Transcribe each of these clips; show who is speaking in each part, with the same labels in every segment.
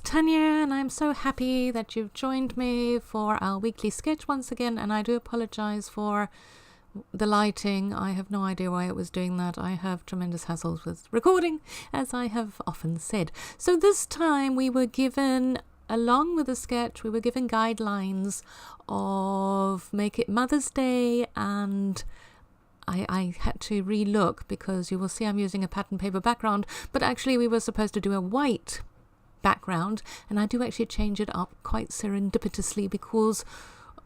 Speaker 1: Tanya, and I'm so happy that you've joined me for our weekly sketch once again, and I do apologize for the lighting. I have no idea why it was doing that. I have tremendous hassles with recording, as I have often said. So this time we were given, along with the sketch, we were given guidelines of Make It Mother's Day, and I had to re-look because you will see I'm using a pattern paper background, but actually we were supposed to do a white background, and I do actually change it up quite serendipitously because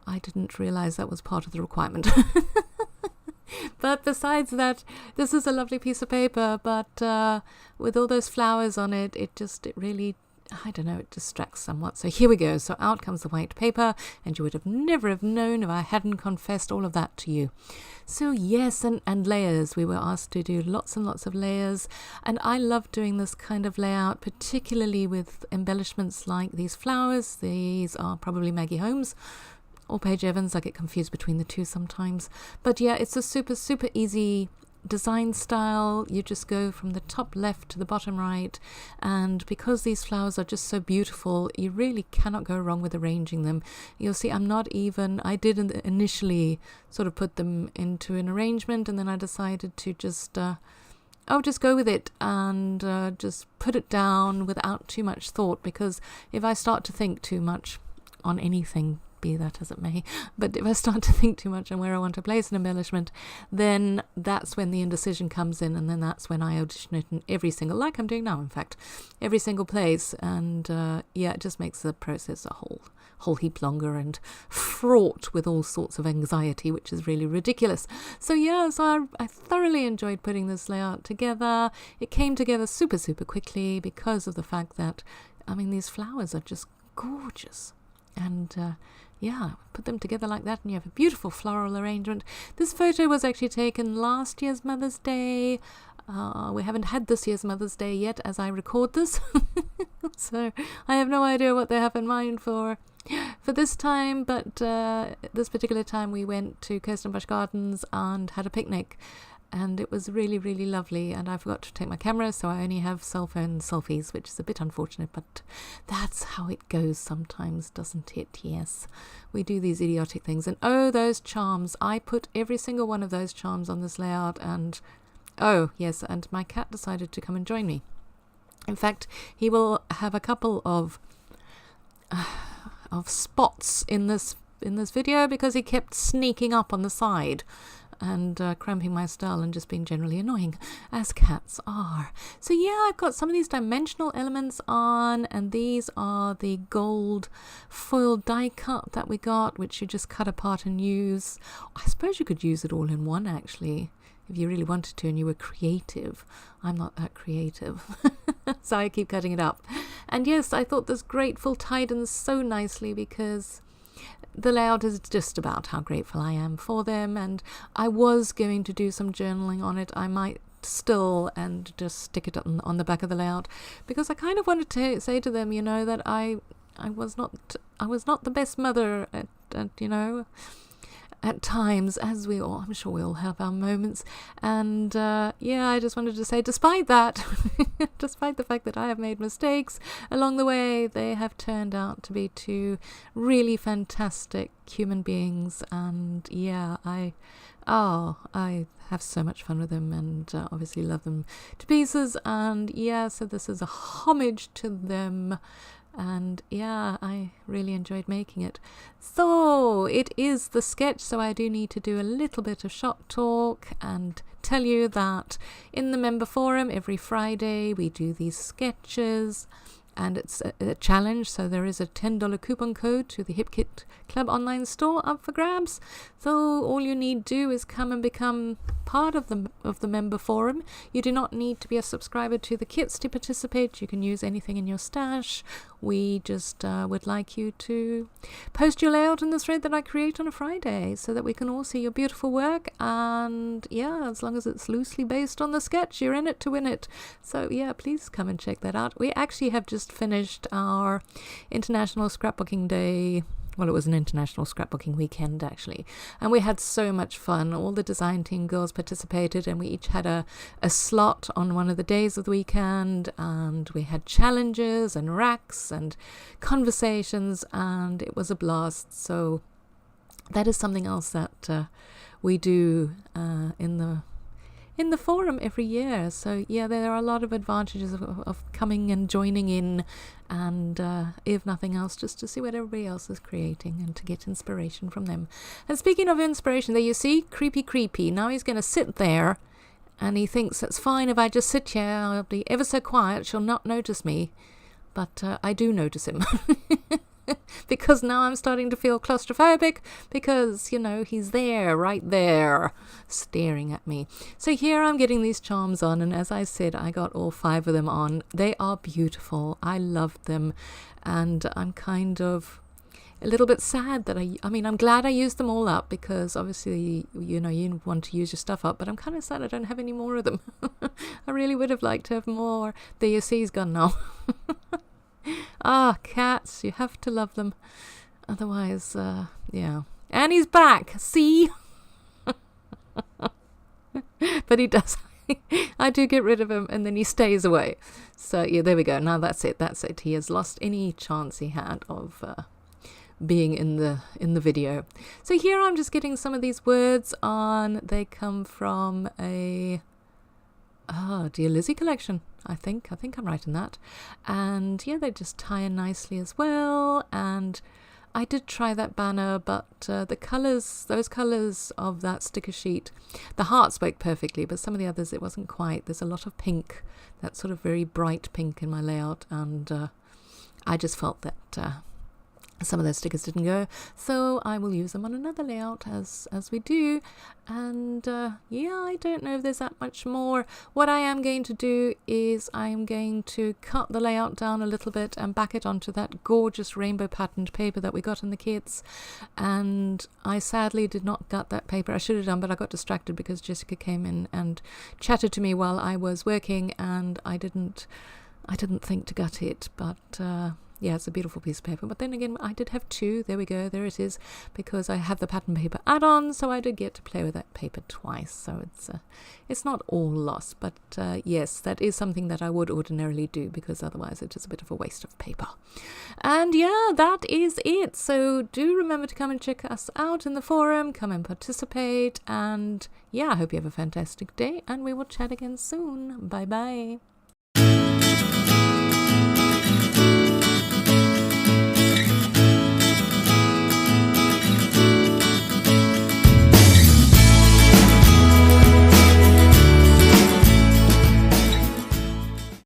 Speaker 1: I didn't realize that was part of the requirement. But besides that, this is a lovely piece of paper, but with all those flowers on it, it really, I don't know, it distracts somewhat. So here we go. So out comes the white paper, and you would have never have known if I hadn't confessed all of that to you. So yes, and layers. We were asked to do lots and lots of layers, and I love doing this kind of layout, particularly with embellishments like these flowers. These are probably Maggie Holmes or Paige Evans. I get confused between the two sometimes. But yeah, it's a super, super easy design style. You just go from the top left to the bottom right, and because these flowers are just so beautiful, you really cannot go wrong with arranging them. You'll see I did initially sort of put them into an arrangement, and then I decided to just go with it and just put it down without too much thought, because if I start to think too much on anything, be that as it may, but if I start to think too much on where I want to place an embellishment, then that's when the indecision comes in, and then that's when I audition it in every single, like I'm doing now, in fact, every single place, and it just makes the process a whole heap longer and fraught with all sorts of anxiety, which is really ridiculous. So I thoroughly enjoyed putting this layout together. It came together super, super quickly because of the fact that, these flowers are just gorgeous. And put them together like that, and you have a beautiful floral arrangement. This photo was actually taken last year's Mother's Day. We haven't had this year's Mother's Day yet as I record this. So I have no idea what they have in mind for this time, but this particular time we went to Kirstenbush Gardens and had a picnic, and it was really, really lovely, and I forgot to take my camera, so I only have cell phone selfies, which is a bit unfortunate, but that's how it goes sometimes, doesn't it? Yes, we do these idiotic things. And those charms, I put every single one of those charms on this layout, and and my cat decided to come and join me. In fact, he will have a couple of spots in this video because he kept sneaking up on the side and cramping my style and just being generally annoying, as cats are. So I've got some of these dimensional elements on, and these are the gold foil die cut that we got, which you just cut apart and use. I suppose you could use it all in one, actually, if you really wanted to and you were creative. I'm not that creative, so I keep cutting it up. And yes, I thought this grateful tied in so nicely because the layout is just about how grateful I am for them, and I was going to do some journaling on it. I might still, and just stick it on the back of the layout, because I kind of wanted to say to them, that I was not the best mother at times, as I'm sure we all have our moments, and I just wanted to say, despite that, despite the fact that I have made mistakes along the way, they have turned out to be two really fantastic human beings, and I have so much fun with them, and obviously love them to pieces, and so this is a homage to them. And I really enjoyed making it. So it is the sketch, so I do need to do a little bit of shop talk and tell you that in the member forum every Friday we do these sketches, and it's a challenge, so there is a $10 coupon code to the HipKit Club online store up for grabs. So all you need to do is come and become part of the member forum. You do not need to be a subscriber to the kits to participate. You can use anything in your stash. We just would like you to post your layout in the thread that I create on a Friday so that we can all see your beautiful work, and as long as it's loosely based on the sketch, you're in it to win it. So please come and check that out. We actually have just finished our International Scrapbooking Day well, it was an international scrapbooking weekend actually, and we had so much fun. All the design team girls participated, and we each had a slot on one of the days of the weekend, and we had challenges and racks and conversations, and it was a blast. So that is something else that we do in the forum every year. So yeah, there are a lot of advantages of coming and joining in, and if nothing else, just to see what everybody else is creating and to get inspiration from them. And speaking of inspiration, there you see, creepy. Now he's going to sit there, and he thinks it's fine if I just sit here. I'll be ever so quiet. She'll not notice me. But I do notice him. Because now I'm starting to feel claustrophobic, because, you know, he's there, right there, staring at me. So here I'm getting these charms on, and as I said, I got all 5 of them on. They are beautiful. I loved them, and I'm kind of a little bit sad that I mean, I'm glad I used them all up, because obviously, you know, you want to use your stuff up, but I'm kind of sad I don't have any more of them. I really would have liked to have more. There you see, he's gone now. Ah, cats, you have to love them. Otherwise, yeah. And he's back, see? But he does. I do get rid of him, and then he stays away. So, yeah, there we go. Now that's it. He has lost any chance he had of being in the video. So here I'm just getting some of these words on. They come from a Dear Lizzie collection. I think I'm right in that. And yeah, they just tie in nicely as well. And I did try that banner, but the colours, those colours of that sticker sheet, the hearts worked perfectly, but some of the others it wasn't quite. There's a lot of pink, that sort of very bright pink in my layout, and I just felt that some of those stickers didn't go, so I will use them on another layout as we do. And yeah, I don't know if there's that much more. What I am going to do is I'm going to cut the layout down a little bit and back it onto that gorgeous rainbow patterned paper that we got in the kits. And I sadly did not gut that paper. I should have done, but I got distracted because Jessica came in and chatted to me while I was working, and I didn't think to gut it. But yeah, it's a beautiful piece of paper. But then again, I did have 2. There we go. There it is. Because I have the pattern paper add-on, so I did get to play with that paper twice. So it's not all lost. But yes, that is something that I would ordinarily do, because otherwise it is a bit of a waste of paper. And yeah, that is it. So do remember to come and check us out in the forum. Come and participate. And yeah, I hope you have a fantastic day, and we will chat again soon. Bye-bye.